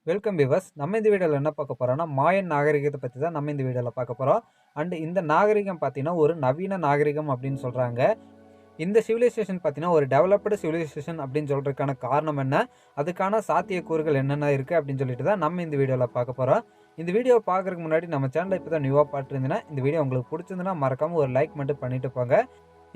Welcome viewers. நம்ம இந்த வீடியோவில் என்ன பார்க்க போறோம்னா, மாயன் நாகரிகத்தை பற்றி தான் நம்ம இந்த வீடியோவில் பார்க்க போகிறோம். அண்ட் இந்த நாகரிகம் பார்த்தீங்கன்னா ஒரு நவீன நாகரிகம் அப்படின்னு சொல்கிறாங்க. இந்த சிவிலைசேஷன் பார்த்தீங்கன்னா ஒரு டெவலப்டு சிவிலைசேஷன் அப்படின்னு சொல்கிறதுக்கான காரணம் என்ன, அதுக்கான சாத்தியக்கூறுகள் என்னென்ன இருக்குது அப்படின்னு சொல்லிட்டு தான் நம்ம இந்த வீடியோவில் பார்க்க போகிறோம். இந்த வீடியோ பார்க்குறதுக்கு முன்னாடி நம்ம சேனலை இப்போ தான் நியூவாக பார்த்துருந்தீங்கன்னா இந்த வீடியோ உங்களுக்கு பிடிச்சிருந்துன்னா மறக்காமல் ஒரு லைக் மட்டும் பண்ணிட்டு போங்க.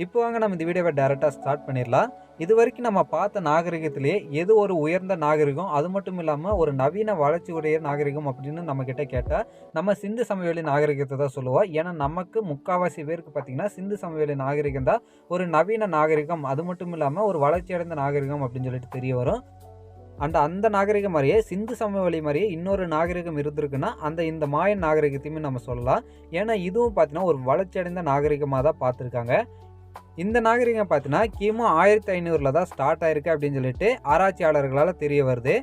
இப்போ வாங்க நம்ம இந்த வீடியோவை டேரெக்டாக ஸ்டார்ட் பண்ணிடலாம். இது வரைக்கும் நம்ம பார்த்த நாகரிகத்திலேயே எது ஒரு உயர்ந்த நாகரிகம், அது மட்டும் இல்லாமல் ஒரு நவீன வளர்ச்சி உடைய நாகரிகம் அப்படின்னு நம்ம கிட்ட கேட்டால் நம்ம சிந்து சமவெளி நாகரிகத்தை தான் சொல்லுவோம். ஏன்னா நமக்கு முக்கால்வாசி பேருக்கு பார்த்தீங்கன்னா சிந்து சமவெளி நாகரிகம் தான் ஒரு நவீன நாகரிகம், அது மட்டும் இல்லாமல் ஒரு வளர்ச்சி அடைந்த நாகரிகம் அப்படின்னு சொல்லிட்டு தெரிய வரும். அந்த நாகரிகம் மாதிரியே சிந்து சமவெளி மாதிரியே இன்னொரு நாகரிகம் இருந்திருக்குன்னா இந்த மாயன் நாகரிகத்தையுமே நம்ம சொல்லலாம். ஏன்னா இதுவும் பார்த்தீங்கன்னா ஒரு வளர்ச்சி அடைந்த நாகரிகமாக தான் பார்த்துருக்காங்க. இந்த நாகரிகம் பார்த்தீங்கன்னா கிமு 1500 தான் ஸ்டார்ட் ஆயிருக்கு அப்படின்னு சொல்லிட்டு ஆராய்ச்சியாளர்களால் தெரிய வருது.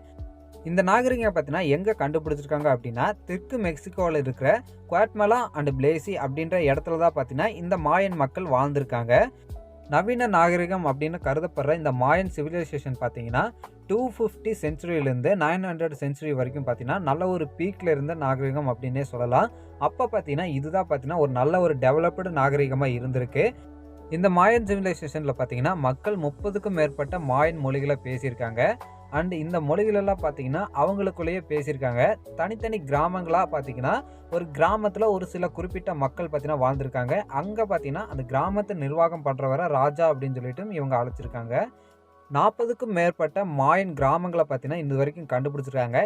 இந்த நாகரிகம் பார்த்தீங்கன்னா எங்கே கண்டுபிடிச்சிருக்காங்க அப்படின்னா தெற்கு மெக்சிகோவில் இருக்கிற குவாட்மலா அண்ட் பிளேசி அப்படின்ற இடத்துல தான் பார்த்தீங்கன்னா இந்த மாயன் மக்கள் வாழ்ந்திருக்காங்க. நவீன நாகரிகம் அப்படின்னு கருதப்படுற இந்த மாயன் சிவிலைசேஷன் பார்த்தீங்கன்னா 250 சென்ச்சுரியிலேருந்து 900 சென்ச்சுரி வரைக்கும் பார்த்தீங்கன்னா நல்ல ஒரு பீக்கில் இருந்த நாகரிகம் அப்படின்னே சொல்லலாம். அப்போ பார்த்தீங்கன்னா இதுதான் பார்த்தீங்கன்னா ஒரு நல்ல ஒரு டெவலப்டு நாகரிகமாக இருந்திருக்கு. இந்த மாயன் சிவிலைசேஷனில் பார்த்தீங்கன்னா மக்கள் 30க்கும் மேற்பட்ட மாயன் மொழிகளை பேசியிருக்காங்க. அண்ட் இந்த மொழிகளெல்லாம் பார்த்தீங்கன்னா அவங்களுக்குள்ளேயே பேசியிருக்காங்க. தனித்தனி கிராமங்களாக பார்த்தீங்கன்னா ஒரு கிராமத்தில் ஒரு சில குறிப்பிட்ட மக்கள் பார்த்தீங்கன்னா வாழ்ந்திருக்காங்க. அங்கே பார்த்தீங்கன்னா அந்த கிராமத்தை நிர்வாகம் பண்ணுறவரை ராஜா அப்படின்னு சொல்லிட்டு இவங்க அழைச்சிருக்காங்க. 40க்கும் மேற்பட்ட மாயன் கிராமங்களை பார்த்தீங்கன்னா இது வரைக்கும் கண்டுபிடிச்சிருக்காங்க.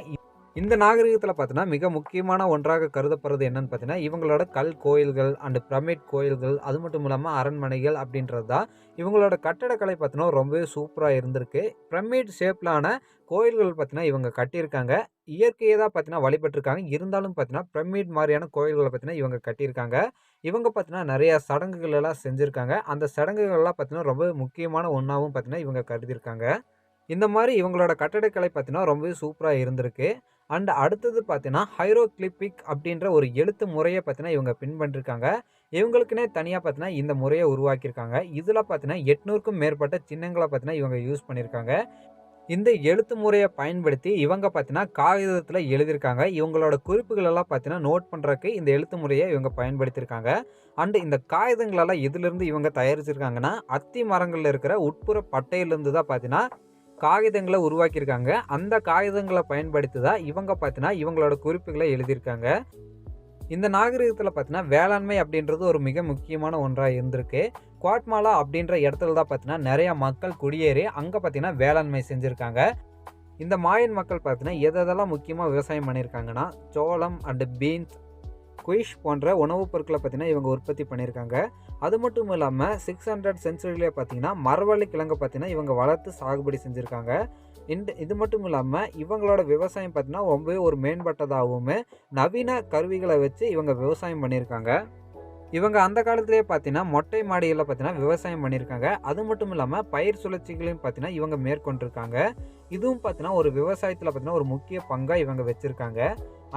இந்த நாகரிகத்தில் பார்த்தீங்கன்னா மிக முக்கியமான ஒன்றாக கருதப்படுறது என்னன்னு பார்த்தீங்கன்னா இவங்களோட கல் கோயில்கள் அண்ட் பிரமிட் கோயில்கள், அது மட்டும் இல்லாமல் அரண்மனைகள் அப்படின்றது தான். இவங்களோட கட்டடக்கலை பார்த்தீங்கன்னா ரொம்பவே சூப்பராக இருந்திருக்கு. பிரமிட் ஷேப்லான கோயில்கள் பார்த்தீங்கன்னா இவங்க கட்டியிருக்காங்க. இயற்கையை தான் பார்த்தீங்கன்னா வழிபட்டிருக்காங்க. இருந்தாலும் பார்த்தீங்கன்னா பிரமிட் மாதிரியான கோயில்களை பார்த்தீங்கன்னா இவங்க கட்டியிருக்காங்க. இவங்க பார்த்தீங்கன்னா நிறையா சடங்குகள் எல்லாம் செஞ்சுருக்காங்க. அந்த சடங்குகள்லாம் பார்த்தீங்கன்னா ரொம்ப முக்கியமான ஒன்றாகவும் பார்த்தீங்கன்னா இவங்க கருதியிருக்காங்க. இந்த மாதிரி இவங்களோட கட்டடக்கலை பார்த்தீங்கன்னா ரொம்பவே சூப்பராக இருந்திருக்கு. அண்ட் அடுத்தது பார்த்தீங்கன்னா ஹைரோக்ளிபிக் அப்படின்ற ஒரு எழுத்து முறையை பார்த்தீங்கன்னா இவங்க பின்பற்றிருக்காங்க. இவங்களுக்குன்னே தனியாக பார்த்தீங்கன்னா இந்த முறையை உருவாக்கியிருக்காங்க. இதில் பார்த்தீங்கன்னா 800க்கும் மேற்பட்ட சின்னங்களை பார்த்தீங்கன்னா இவங்க யூஸ் பண்ணியிருக்காங்க. இந்த எழுத்து முறையை பயன்படுத்தி இவங்க பார்த்தீங்கன்னா காகிதத்தில் எழுதியிருக்காங்க. இவங்களோட குறிப்புகள் எல்லாம் பார்த்தீங்கன்னா நோட் பண்ணுறதுக்கு இந்த எழுத்து முறையை இவங்க பயன்படுத்தியிருக்காங்க. அண்டு இந்த காகிதங்களெல்லாம் எதுலேருந்து இவங்க தயாரிச்சிருக்காங்கன்னா அத்தி மரங்களில் இருக்கிற உட்புற பட்டையிலேருந்து தான் பார்த்தீங்கன்னா காகிதங்களை உருவாக்கியிருக்காங்க. அந்த காகிதங்களை பயன்படுத்தி தான் இவங்க பார்த்தீங்கன்னா இவங்களோட குறிப்புகளை எழுதியிருக்காங்க. இந்த நாகரிகத்தில் பார்த்தீங்கன்னா வேளாண்மை அப்படின்றது ஒரு மிக முக்கியமான ஒன்றாக இருந்திருக்கு. குவாட்மாலா அப்படின்ற இடத்துல தான் பார்த்தீங்கன்னா நிறையா மக்கள் குடியேறி அங்கே பார்த்தீங்கன்னா வேளாண்மை செஞ்சுருக்காங்க. இந்த மாயன் மக்கள் பார்த்தீங்கன்னா எதெல்லாம் முக்கியமாக விவசாயம் பண்ணியிருக்காங்கன்னா சோளம் அண்டு பீன்ஸ், குயிஷ் போன்ற உணவுப் பொருட்களை பார்த்தீங்கன்னா இவங்க உற்பத்தி பண்ணியிருக்காங்க. அது மட்டும் இல்லாமல் 600 சென்ச்சுரியிலே பார்த்தீங்கன்னா மரவள்ளி கிழங்கு பார்த்தீங்கன்னா இவங்க வளர்த்து சாகுபடி செஞ்சுருக்காங்க. இது மட்டும் இல்லாமல் இவங்களோட விவசாயம் பார்த்தீங்கன்னா ரொம்பவே ஒரு மேம்பட்டதாகவும் நவீன கருவிகளை வச்சு இவங்க விவசாயம் பண்ணியிருக்காங்க. இவங்க அந்த காலத்திலேயே பார்த்தீங்கன்னா மொட்டை மாடிகளில் பார்த்தீங்கன்னா விவசாயம் பண்ணியிருக்காங்க. அது மட்டும் இல்லாமல் பயிர் சுழற்சிகளையும் பார்த்தீங்கன்னா இவங்க மேற்கொண்டிருக்காங்க. இதுவும் பார்த்தீங்கன்னா ஒரு விவசாயத்தில் பார்த்தீங்கன்னா ஒரு முக்கிய பங்காக இவங்க வச்சுருக்காங்க.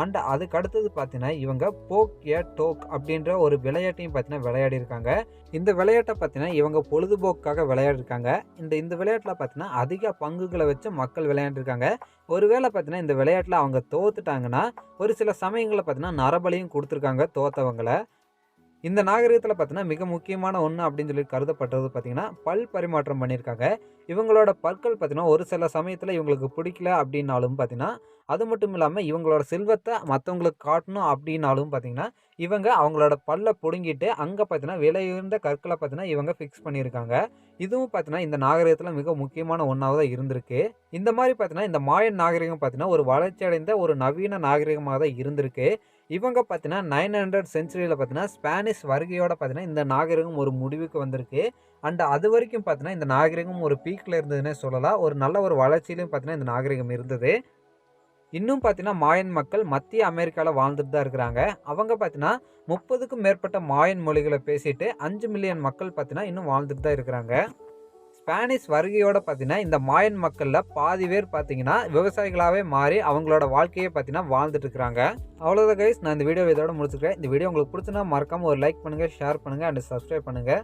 அண்ட் அதுக்கு அடுத்தது பார்த்தீங்கன்னா இவங்க போக் ஏ டோக் அப்படின்ற ஒரு விளையாட்டையும் பார்த்தீங்கன்னா விளையாடி இருக்காங்க. இந்த விளையாட்டை பார்த்தீங்கன்னா இவங்க பொழுதுபோக்காக விளையாடிருக்காங்க. இந்த விளையாட்டில் பார்த்தீங்கன்னா அதிக பங்குகளை வச்சு மக்கள் விளையாண்டுருக்காங்க. ஒருவேளை பார்த்தீங்கன்னா இந்த விளையாட்டில் அவங்க தோத்துட்டாங்கன்னா ஒரு சில சமயங்களில் பார்த்தீங்கன்னா நரபலியும் கொடுத்துருக்காங்க தோத்தவங்களை. இந்த நாகரிகத்தில் பார்த்தீங்கன்னா மிக முக்கியமான ஒன்று அப்படின்னு சொல்லி கருதப்பட்டது பார்த்தீங்கன்னா பல் பரிமாற்றம் பண்ணியிருக்காங்க. இவங்களோட பற்கள் பார்த்தீங்கன்னா ஒரு சில சமயத்தில் இவங்களுக்கு பிடிக்கல அப்படின்னாலும் பார்த்தீங்கன்னா, அது மட்டும் இல்லாமல் இவங்களோட செல்வத்தை மற்றவங்களுக்கு காட்டணும் அப்படின்னாலும் பார்த்தீங்கன்னா இவங்க அவங்களோட பல்லை பிடுங்கிட்டு அங்கே பார்த்தீங்கன்னா விலையுயர்ந்த கற்களை பார்த்தீங்கன்னா இவங்க ஃபிக்ஸ் பண்ணியிருக்காங்க. இதுவும் பார்த்தீங்கன்னா இந்த நாகரிகத்தில் மிக முக்கியமான ஒன்றாக தான் இருந்திருக்கு. இந்த மாதிரி பார்த்தீங்கன்னா இந்த மாயன் நாகரிகம் பார்த்தீங்கன்னா ஒரு வளர்ச்சி அடைந்த ஒரு நவீன நாகரிகமாக தான் இருந்திருக்கு. இவங்க பார்த்தீங்கன்னா 900 சென்ச்சுரியில் பார்த்தீங்கன்னா ஸ்பானிஷ் வருகையோட பார்த்தீங்கன்னா இந்த நாகரிகம் ஒரு முடிவுக்கு வந்திருக்கு. அண்ட் அது வரைக்கும் பார்த்தீங்கன்னா இந்த நாகரிகம் ஒரு பீக்கில் இருந்ததுன்னே சொல்லலாம். ஒரு நல்ல ஒரு வளர்ச்சியிலையும் பார்த்தீங்கன்னா இந்த நாகரிகம் இருந்தது. இன்னும் பார்த்தீங்கன்னா மாயன் மக்கள் மத்திய அமெரிக்காவில் வாழ்ந்துட்டு தான் இருக்கிறாங்க. அவங்க பார்த்தீங்கன்னா 30க்கும் மேற்பட்ட மாயன் மொழிகளை பேசிட்டு 5 மில்லியன் மக்கள் பார்த்தீங்கன்னா இன்னும் வாழ்ந்துட்டு தான் இருக்கிறாங்க. ஸ்பானிஷ் வருகையோட பார்த்தீங்கன்னா இந்த மாயன் மக்களில் பாதி பேர் பார்த்தீங்கன்னா விவசாயிகளாகவே மாறி அவங்களோட வாழ்க்கையை பார்த்தீங்கன்னா வாழ்ந்துட்டு இருக்கிறாங்க. அவ்வளோதான் கைஸ், நான் இந்த வீடியோ இதோட முடிச்சுக்கிறேன். இந்த வீடியோ உங்களுக்கு பிடிச்சுன்னா மறக்காமல் ஒரு லைக் பண்ணுங்கள், ஷேர் பண்ணுங்கள் அண்ட் சப்ஸ்கிரைப் பண்ணுங்கள்.